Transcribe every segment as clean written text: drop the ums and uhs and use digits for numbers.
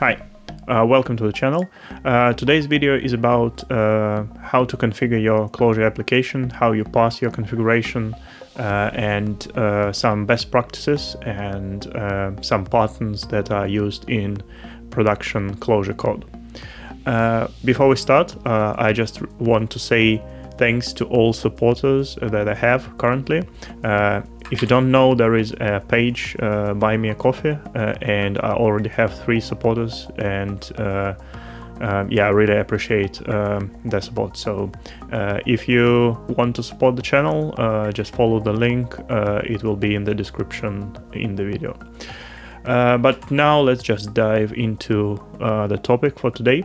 Hi, welcome to the channel. Today's video is about how to configure your Clojure application, how you pass your configuration, and some best practices and some patterns that are used in production Clojure code. Before we start, I just want to say thanks to all supporters that I have currently. If you don't know, there is a page, Buy Me a Coffee, and I already have 3 supporters, and yeah, I really appreciate their support. So if you want to support the channel, just follow the link. It will be in the description in the video. But now let's just dive into the topic for today.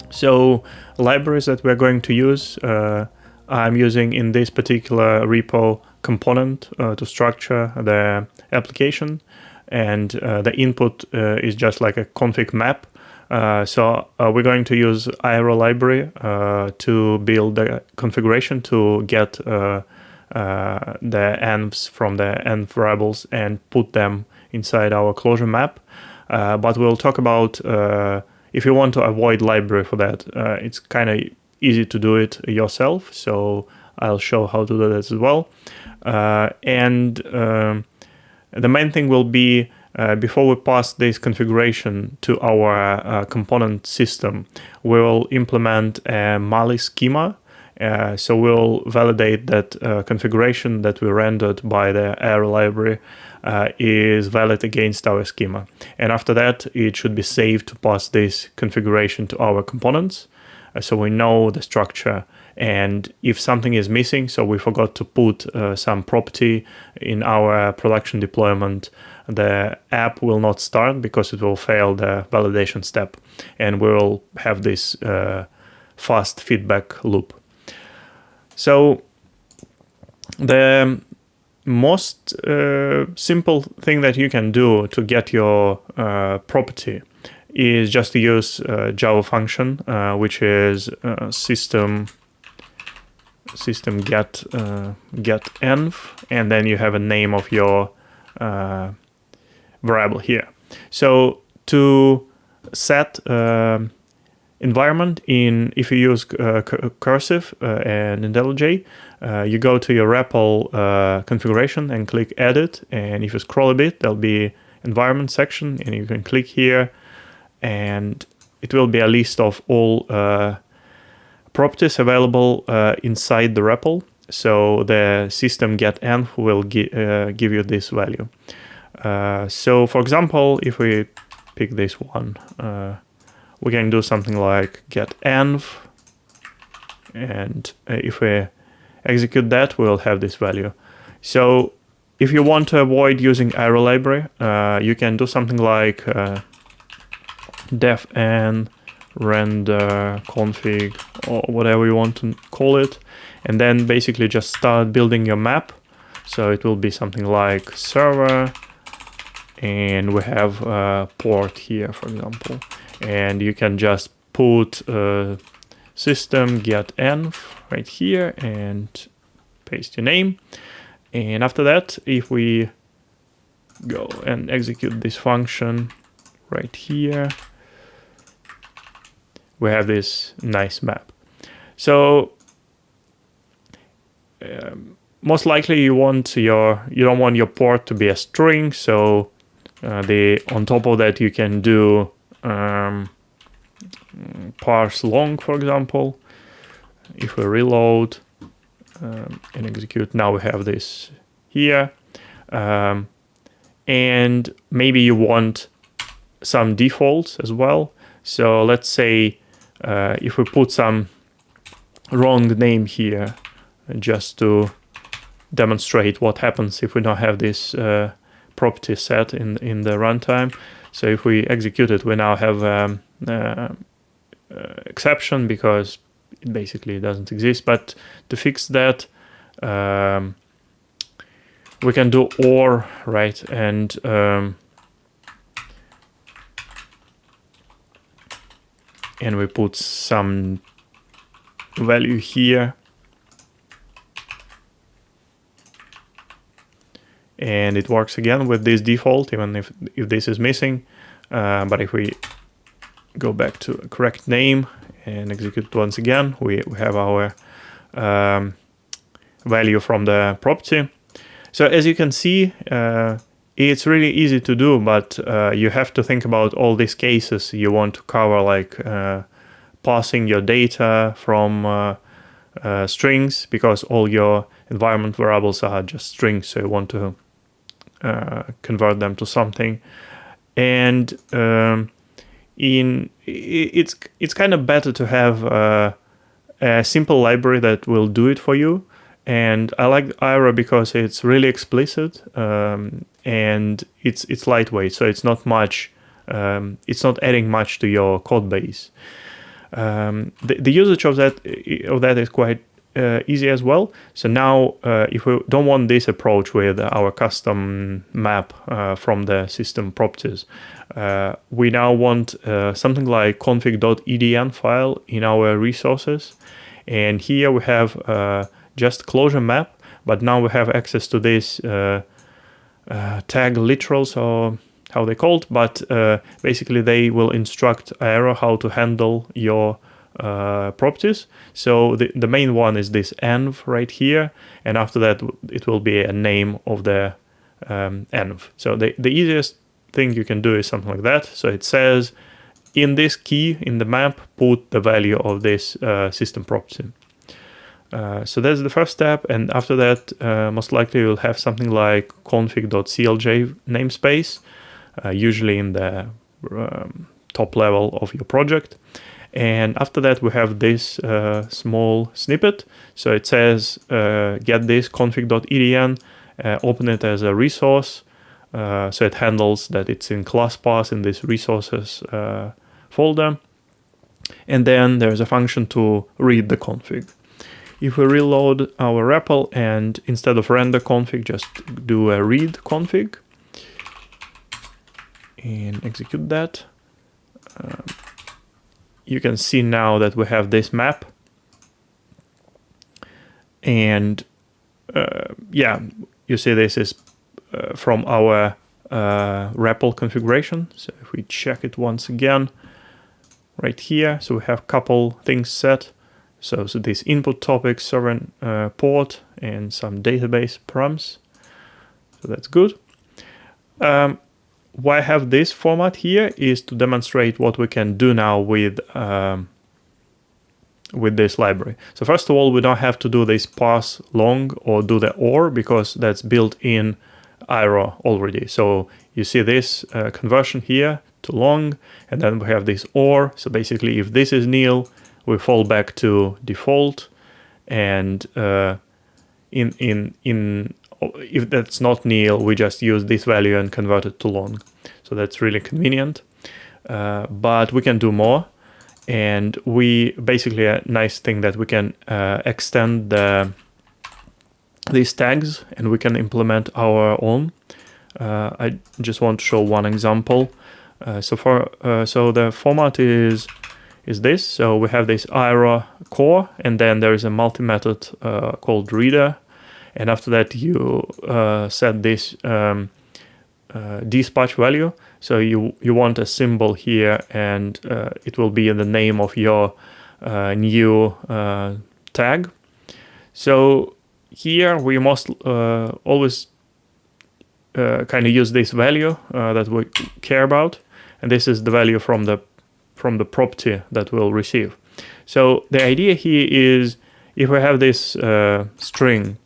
So libraries that we're going to use, I'm using in this particular repo component to structure the application, and the input is just like a config map. So we're going to use Aero library to build the configuration to get the envs from the env variables and put them inside our Clojure map. But we'll talk about if you want to avoid library for that, it's kind of easy to do it yourself. So I'll show how to do that as well. And the main thing will be before we pass this configuration to our component system, we'll implement a Malli schema. So we'll validate that configuration that we rendered by the Aero library is valid against our schema. And after that, it should be saved to pass this configuration to our components. So we know the structure, and if something is missing, so we forgot to put some property in our production deployment, the app will not start because it will fail the validation step, and we'll have this fast feedback loop. So the most simple thing that you can do to get your property is just to use Java function, which is system get env, and then you have a name of your variable here. So to set environment in, if you use cursive and IntelliJ, you go to your REPL configuration and click edit, and if you scroll a bit, there'll be environment section, and you can click here, and it will be a list of all properties available inside the REPL. So the system get env will give you this value. So for example, if we pick this one, we can do something like get env, and if we execute that, we'll have this value. So if you want to avoid using Aero library, you can do something like def n render config, or whatever you want to call it, and then basically just start building your map. So it will be something like server, and we have a port here, for example, and you can just put system get env right here and paste your name. And after that, if we go and execute this function right here, we have this nice map. So most likely you don't want your port to be a string. So on top of that, you can do parse long, for example. If we reload and execute, now we have this here. And maybe you want some defaults as well. So let's say if we put some wrong name here, just to demonstrate what happens if we don't have this property set in the runtime. So if we execute it, we now have exception because it basically doesn't exist. But to fix that, we can do or, right? And we put some value here, and it works again with this default, even if this is missing. But if we go back to a correct name and execute once again, we have our value from the property. So as you can see, it's really easy to do, but you have to think about all these cases you want to cover, like passing your data from strings, because all your environment variables are just strings, so you want to convert them to something. And it's kind of better to have a simple library that will do it for you. And I like Aero because it's really explicit, and it's lightweight, so it's not much. It's not adding much to your code base. The usage of that is quite easy as well. So now, if we don't want this approach with our custom map from the system properties, we now want something like config.edn file in our resources, and here we have just Clojure map, but now we have access to this tag literals, or how they called, but basically they will instruct Aero how to handle your properties. So the main one is this env right here, and after that it will be a name of the env. So the easiest thing you can do is something like that. So it says in this key in the map, put the value of this system property. So that's the first step, and after that most likely you'll have something like config.clj namespace, usually in the top level of your project. And after that we have this small snippet. So it says get this config.edn, open it as a resource, so it handles that it's in class path in this resources folder. And then there's a function to read the config. If we reload our REPL and instead of render config, just do a read config and execute that, you can see now that we have this map. And yeah, you see this is from our REPL configuration. So if we check it once again, right here, so we have a couple things set. So this input topic, sovereign port, and some database params. So that's good. Why I have this format here is to demonstrate what we can do now with this library. So first of all, we don't have to do this parse long or do the OR, because that's built in Aero already. So you see this conversion here to long, and then we have this OR. So basically, if this is nil, we fall back to default, and if that's not nil, we just use this value and convert it to long. So that's really convenient, but we can do more. And we basically, a nice thing that we can extend these tags, and we can implement our own. I just want to show one example. So the format is this. So we have this Aero core, and then there is a multi-method called reader. And after that, you set this dispatch value. So you want a symbol here, and it will be in the name of your new tag. So here we must always kind of use this value that we care about, and this is the value from the property that we'll receive. So the idea here is, if we have this string,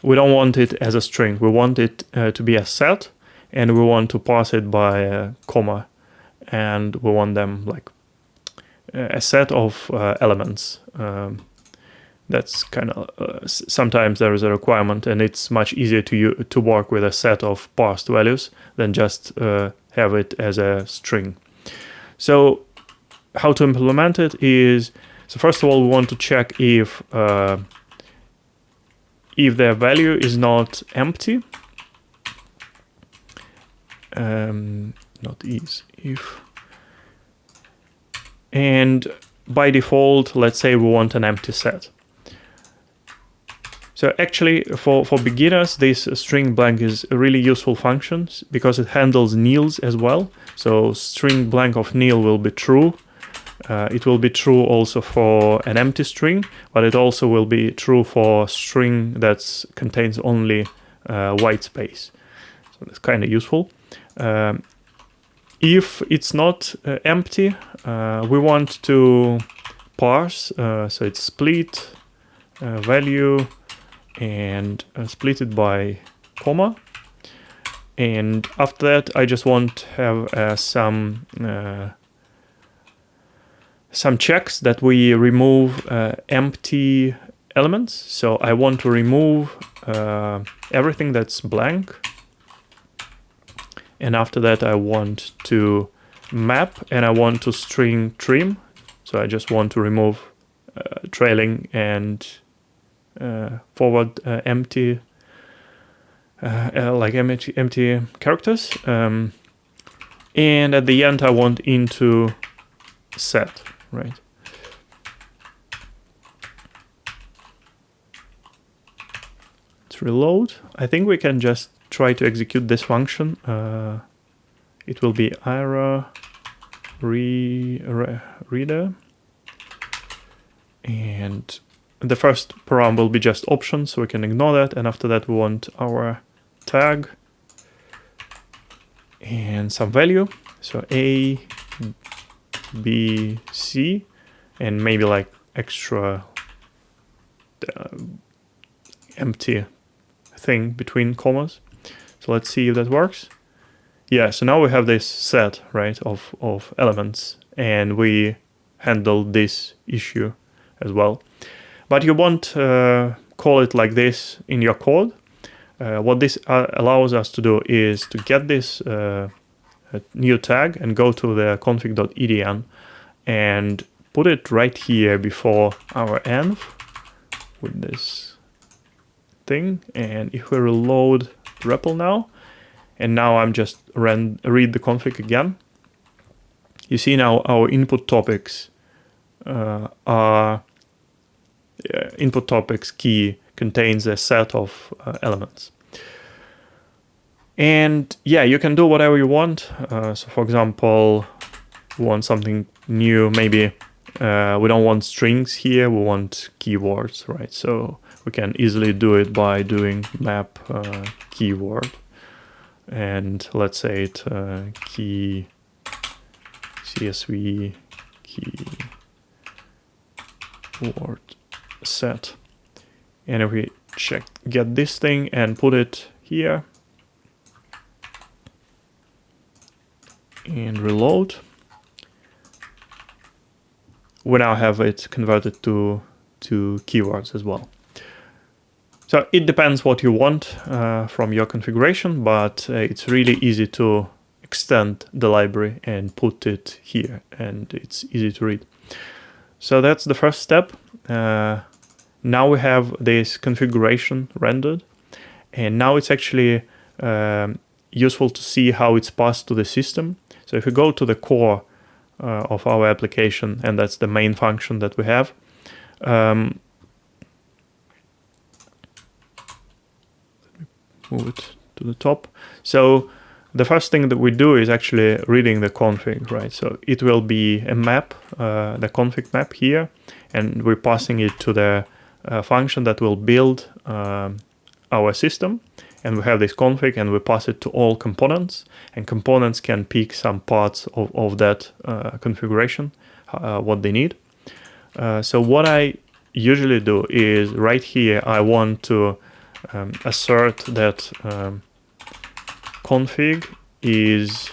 we don't want it as a string. We want it to be a set, and we want to pass it by a comma, and we want them like a set of elements. That's kind of sometimes there is a requirement, and it's much easier to work with a set of parsed values than just have it as a string. So how to implement it is, so first of all, we want to check if the value is not empty. And by default, let's say we want an empty set. So actually, for beginners, this string blank is a really useful function because it handles nils as well. So string blank of nil will be true. It will be true also for an empty string, but it also will be true for string that contains only white space. So that's kind of useful. If it's not empty, we want to parse. So it's split value and split it by comma. And after that, I just want to have some checks that we remove empty elements. So I want to remove everything that's blank. And after that, I want to map and I want to string trim. So I just want to remove trailing and forward empty empty characters. And at the end, I want into set, right? Let's reload. I think we can just try to execute this function. It will be Aero reader, and the first param will be just options, so we can ignore that. And after that, we want our tag and some value. So A, B, C, and maybe like extra empty thing between commas. So let's see if that works. Yeah, so now we have this set, right, of elements, and we handle this issue as well. But you won't call it like this in your code. What this allows us to do is to get this new tag and go to the config.edn and put it right here before our env with this thing. And if we reload REPL now, and now I'm just read the config again, you see now our input topics are input topics key contains a set of elements. And yeah, you can do whatever you want. So for example, we want something new. Maybe we don't want strings here, we want keywords, right? So we can easily do it by doing map keyword. And let's say it key CSV keyword set. And if we get this thing and put it here and reload, we now have it converted to keywords as well. So it depends what you want from your configuration, but it's really easy to extend the library and put it here, and it's easy to read. So that's the first step. Now we have this configuration rendered, and now it's actually useful to see how it's passed to the system. So if we go to the core of our application, and that's the main function that we have, move it to the top. So the first thing that we do is actually reading the config, right? So it will be a map, the config map here, and we're passing it to the function that will build our system. And we have this config, and we pass it to all components, and components can pick some parts of that configuration, what they need. So what I usually do is right here, I want to assert that config is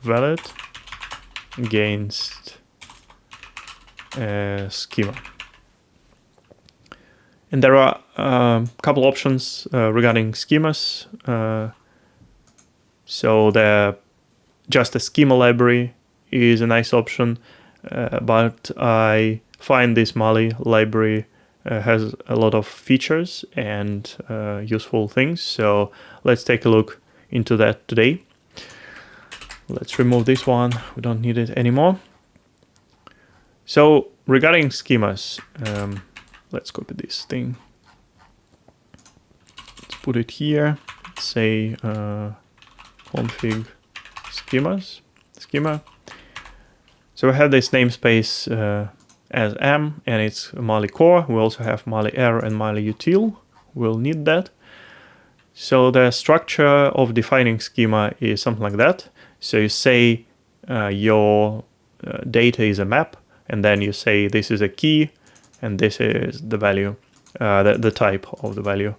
valid against schema. And there are a couple options regarding schemas. So just a schema library is a nice option. But I find this Malli library has a lot of features and useful things. So let's take a look into that today. Let's remove this one. We don't need it anymore. So regarding schemas, let's copy this thing. Let's put it here. Let's say config schema. So we have this namespace as M, and it's Malli core. We also have Malli Aero and Malli util. We'll need that. So the structure of defining schema is something like that. So you say your data is a map, and then you say this is a key, and this is the value, the type of the value.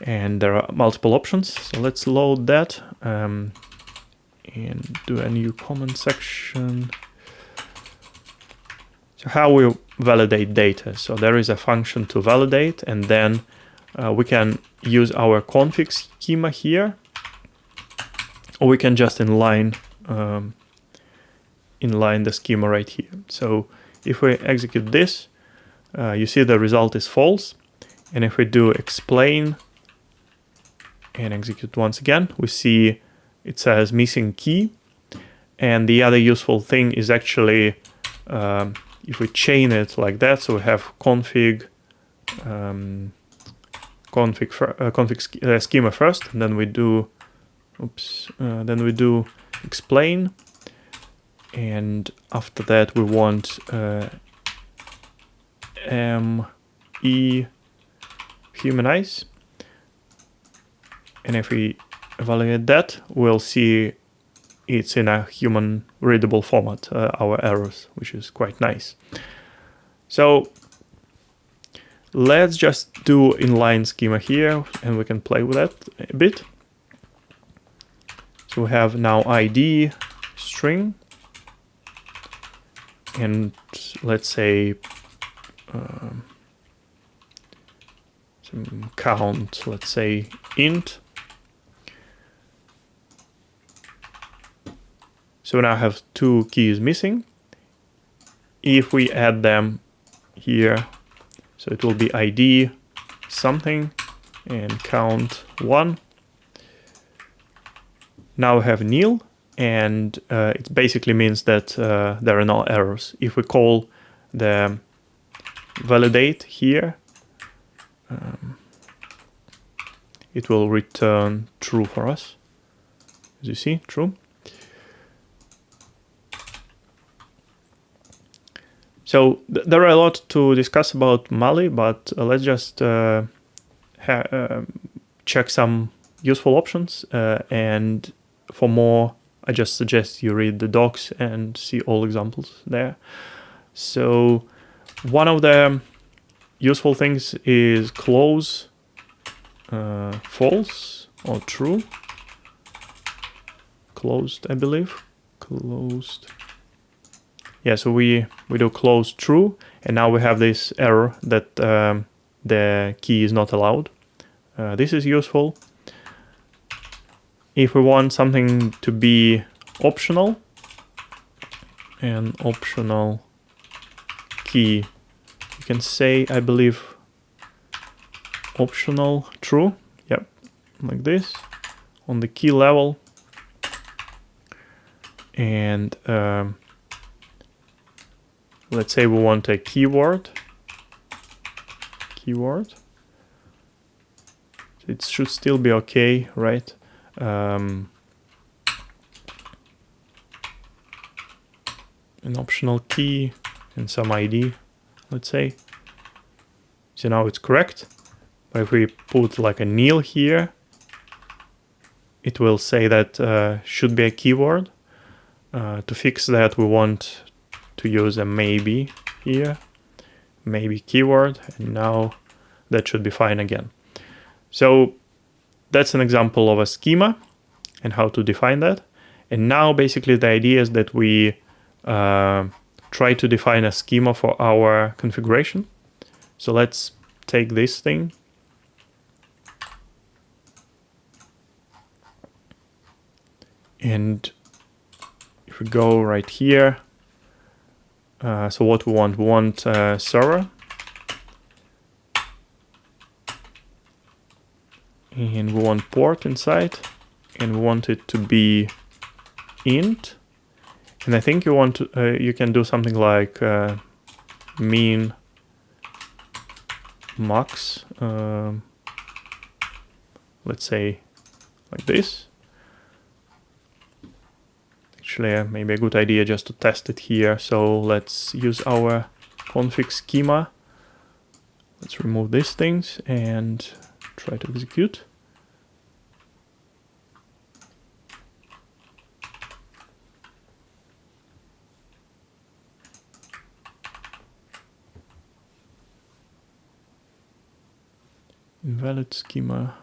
And there are multiple options. So let's load that and do a new comment section. So how we validate data. So there is a function to validate, and then we can use our config schema here, or we can just inline the schema right here. So if we execute this, you see the result is false. And if we do explain and execute once again, we see it says missing key. And the other useful thing is actually if we chain it like that, so we have config schema first, and then we do explain, and after that we want humanize, and if we evaluate that, we'll see it's in a human readable format, our errors, which is quite nice. So let's just do inline schema here, and we can play with that a bit. So we have now ID string, and let's say some count, let's say int. So now I have two keys missing. If we add them here, so it will be ID something and count 1. Now we have nil, and it basically means that there are no errors. If we call the validate here, it will return true for us. As you see, true. So there are a lot to discuss about Malli, but let's just check some useful options. And for more, I just suggest you read the docs and see all examples there. So one of the useful things is close false or true. Closed, I believe. Closed. Yeah, so we do close true, and now we have this error that the key is not allowed. This is useful. If we want something to be optional, an optional key, you can say, I believe, optional true. Yep, like this on the key level. And let's say we want a keyword. It should still be okay, right? An optional key and some ID, let's say. So now it's correct. But if we put like a nil here, it will say that should be a keyword. To fix that, we want to use a maybe here, maybe keyword, and now that should be fine again. So that's an example of a schema and how to define that. And now basically the idea is that we try to define a schema for our configuration. So let's take this thing. And if we go right here, so what we want server, and we want port inside, and we want it to be int, And I think you want to, you can do something like min max, let's say like this. Actually, maybe a good idea just to test it here. So let's use our config schema. Let's remove these things and try to execute. Invalid schema.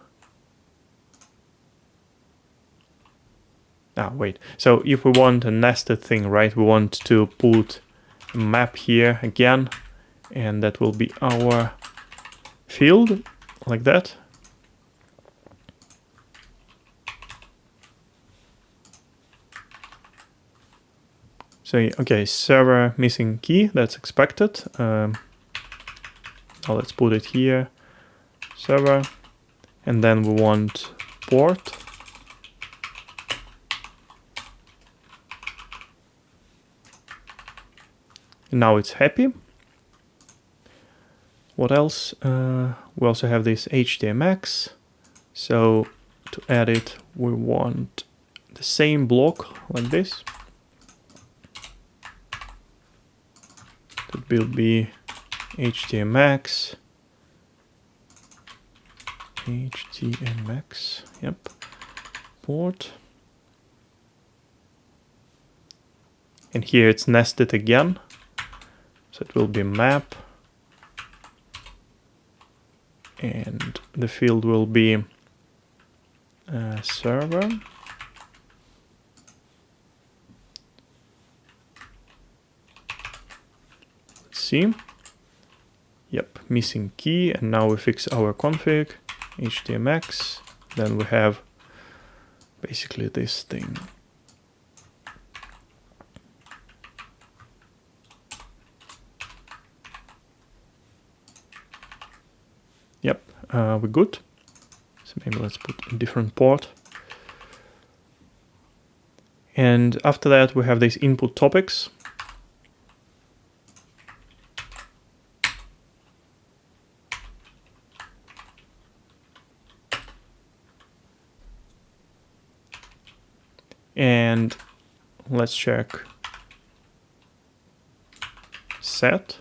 Ah, wait. So if we want a nested thing, right, we want to put a map here again, and that will be our field, like that. So, okay, server missing key, that's expected. Now let's put it here, server, and then we want port. Now it's happy. What else? We also have this HTMX. So to add it, we want the same block like this. That will be HTMX. Yep. Port. And here it's nested again. So it will be map, and the field will be server. Let's see. Yep, missing key, and now we fix our config, HTMX. Then we have basically this thing. Yep, we're good. So maybe let's put a different port. And after that, we have these input topics. And let's check set.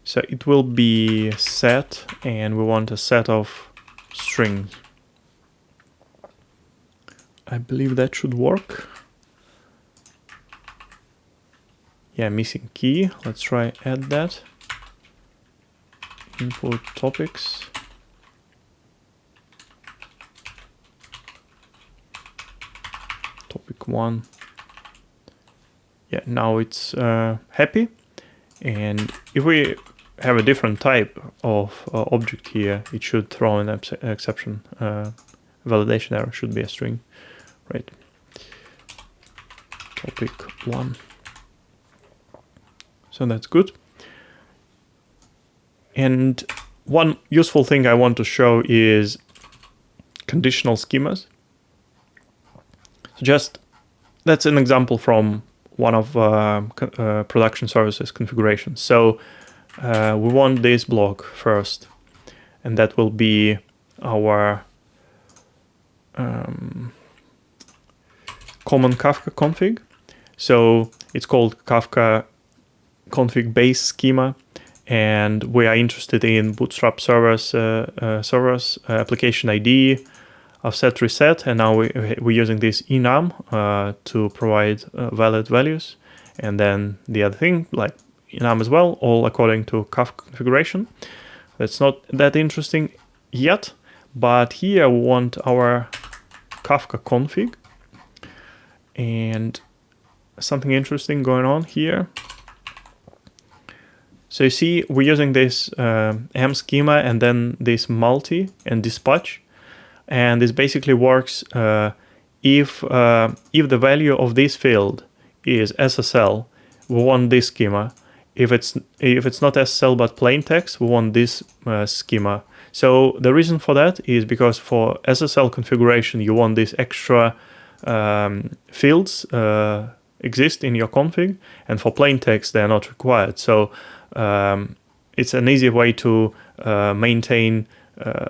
So it will be set, and we want a set of strings. I believe that should work. Yeah, missing key. Let's try add that. Input topics. Topic 1. Yeah, now it's happy. And if we have a different type of object here, it should throw an exception. Validation error should be a string, right? Topic 1. So that's good. And one useful thing I want to show is conditional schemas. Just that's an example from one of production services configurations. So we want this block first, and that will be our common Kafka config. So it's called Kafka config base schema, and we are interested in Bootstrap servers, application ID, offset reset, and now we're using this enum to provide valid values, and then the other thing like enum as well, all according to Kafka configuration. That's not that interesting yet, but here we want our Kafka config, and something interesting going on here. So you see we're using this M schema and then this multi and dispatch. And this basically works if the value of this field is SSL, we want this schema. If it's not SSL but plain text, we want this schema. So the reason for that is because for SSL configuration, you want these extra fields exist in your config, and for plain text, they are not required. So it's an easy way to maintain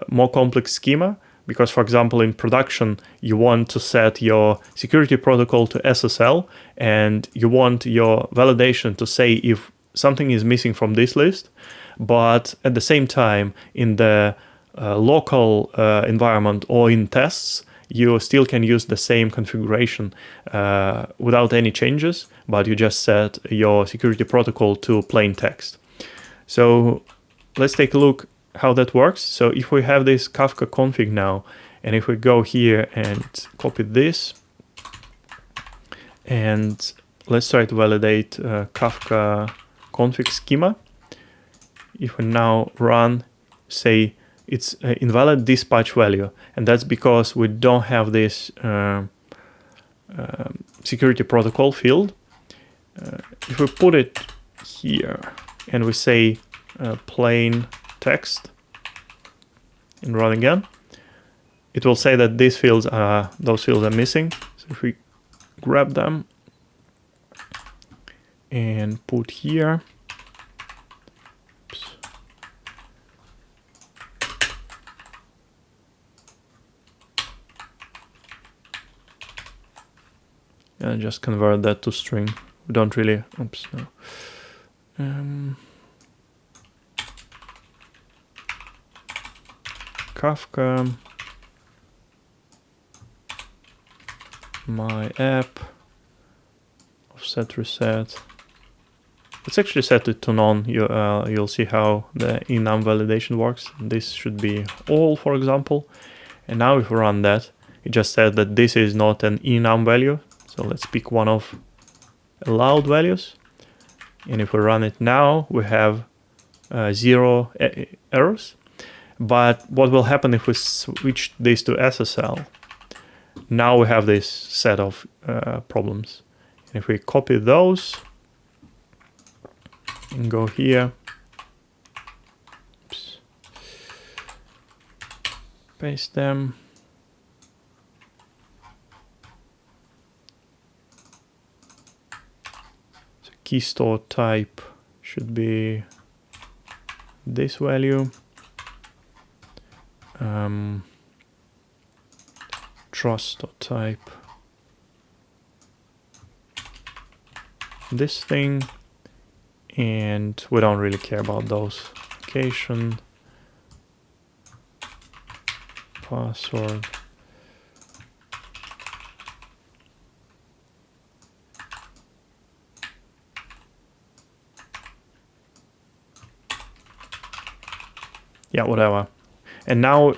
more complex schema, because, for example, in production, you want to set your security protocol to SSL, and you want your validation to say if something is missing from this list, but at the same time, in the local environment or in tests, you still can use the same configuration without any changes, but you just set your security protocol to plain text. So let's take a look how that works. So if we have this Kafka config now, and if we go here and copy this, and let's try to validate Kafka config schema. If we now run, say it's invalid dispatch value, and that's because we don't have this security protocol field. If we put it here and we say plain text and run again, it will say that those fields are missing. So if we grab them and put here, and just convert that to string. We don't really, Kafka my app offset reset. Let's actually set it to none. You'll see how the enum validation works. This should be all, for example. And now if we run that, it just said that this is not an enum value. So let's pick one of allowed values. And if we run it now, we have 0 errors. But what will happen if we switch this to SSL? Now we have this set of problems. And if we copy those and go here, paste them, so key store type should be this value. Trust type this thing, and we don't really care about those. Location, password, yeah, whatever. And now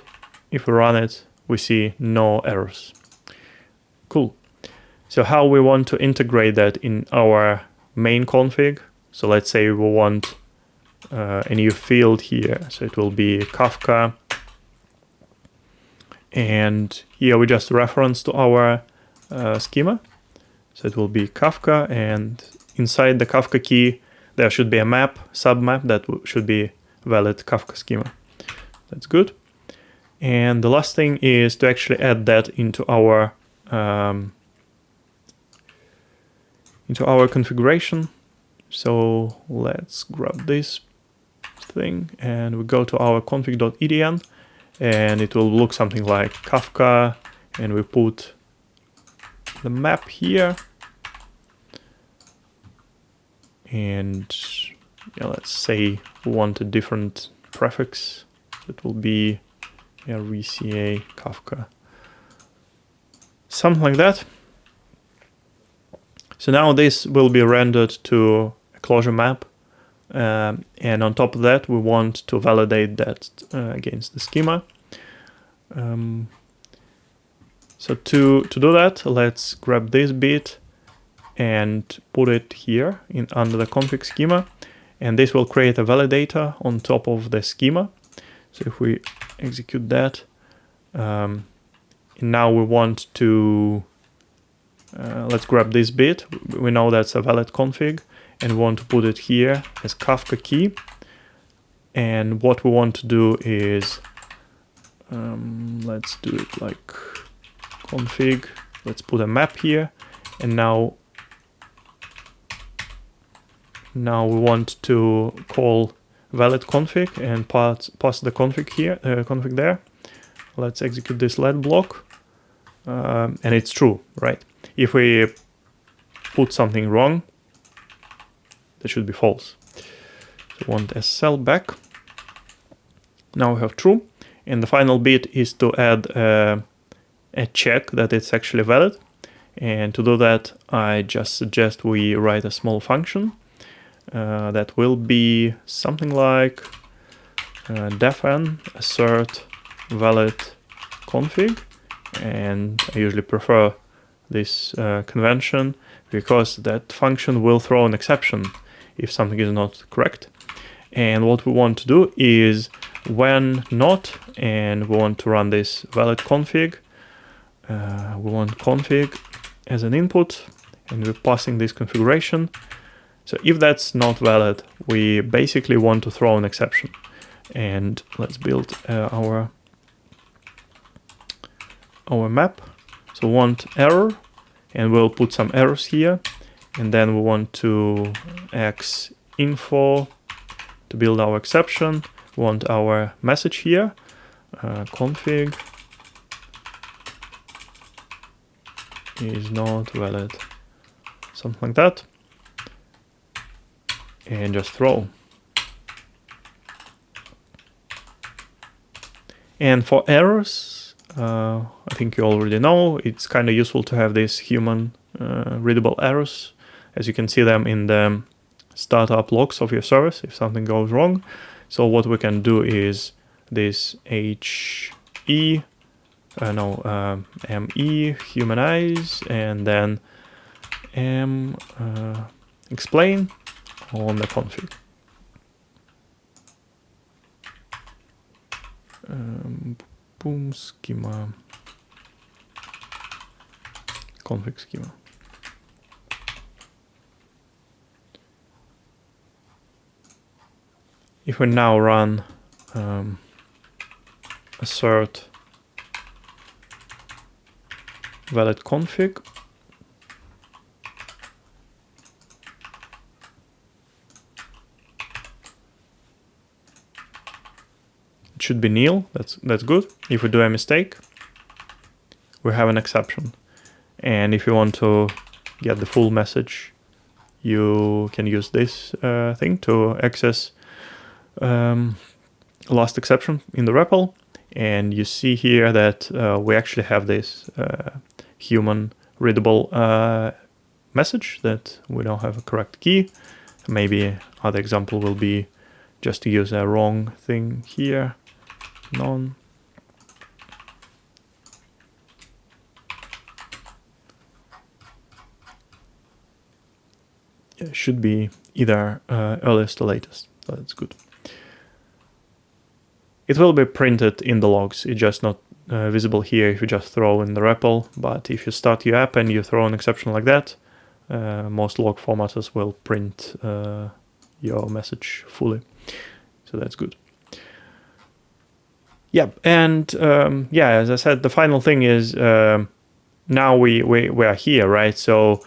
if we run it, we see no errors. Cool. So how we want to integrate that in our main config. So let's say we want a new field here. So it will be Kafka. And here we just reference to our schema. So it will be Kafka, and inside the Kafka key, there should be a map, submap that should be valid Kafka schema. That's good. And the last thing is to actually add that into our configuration. So let's grab this thing and we go to our config.edn, and it will look something like Kafka, and we put the map here, and yeah, let's say we want a different prefix. It will be RCA Kafka, something like that. So now this will be rendered to a Clojure map, and on top of that we want to validate that against the schema. So to do that, let's grab this bit and put it here under the config schema, and this will create a validator on top of the schema. So if we execute that, and now we want to, let's grab this bit. We know that's a valid config, and we want to put it here as Kafka key. And what we want to do is Let's do it like config. Let's put a map here, and now we want to call valid config and pass the config here, config there. Let's execute this let block, and it's true, right? If we put something wrong, that should be false. So we want SSL back. Now we have true, and the final bit is to add a check that it's actually valid. And to do that, I just suggest we write a small function that will be something like defn assert valid config, and I usually prefer this convention because that function will throw an exception if something is not correct. And what we want to do is when not, and we want to run this valid config, we want config as an input, and we're passing this configuration. So if that's not valid, we basically want to throw an exception. And let's build our map. So we want error, and we'll put some errors here. And then we want to x info to build our exception. We want our message here, config is not valid, something like that, and just throw. And for errors, I think you already know, it's kind of useful to have these human readable errors, as you can see them in the startup logs of your service if something goes wrong. So what we can do is this me humanize, and then explain on the config. Boom schema, config schema. If we now run assert valid config, it should be nil. That's good. If we do a mistake, we have an exception. And if you want to get the full message, you can use this thing to access last exception in the REPL. And you see here that we actually have this human readable message that we don't have a correct key. Maybe other example will be just to use a wrong thing here, none. Yeah, it should be either earliest or latest, so that's good. It will be printed in the logs, it's just not visible here if you just throw in the REPL, but if you start your app and you throw an exception like that, most log formatters will print your message fully. So that's good. Yeah, and yeah, as I said, the final thing is now we are here, right? So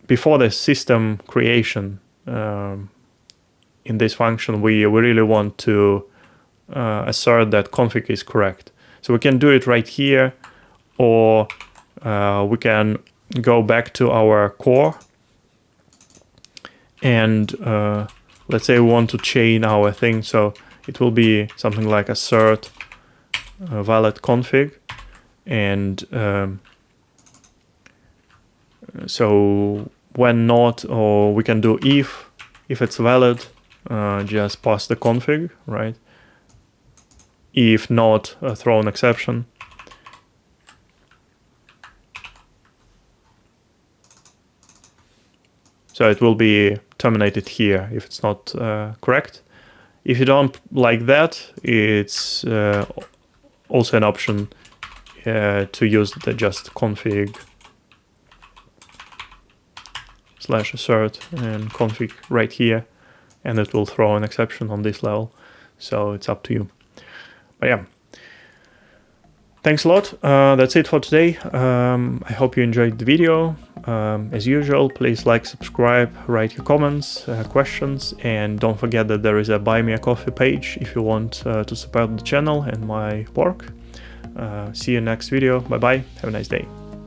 before the system creation in this function, we really want to assert that config is correct. So we can do it right here, or we can go back to our core and let's say we want to chain our thing. So it will be something like assert valid config, and so when not, or we can do if it's valid, just pass the config, right? If not, throw an exception. So it will be terminated here if it's not correct. If you don't like that, it's also an option to use the just config /assert and config right here, and it will throw an exception on this level. So it's up to you. But yeah, Thanks a lot. That's it for today. I hope you enjoyed the video. As usual, please like, subscribe, write your comments, questions, and don't forget that there is a Buy Me a Coffee page if you want to support the channel and my work. See you next video. Bye bye. Have a nice day.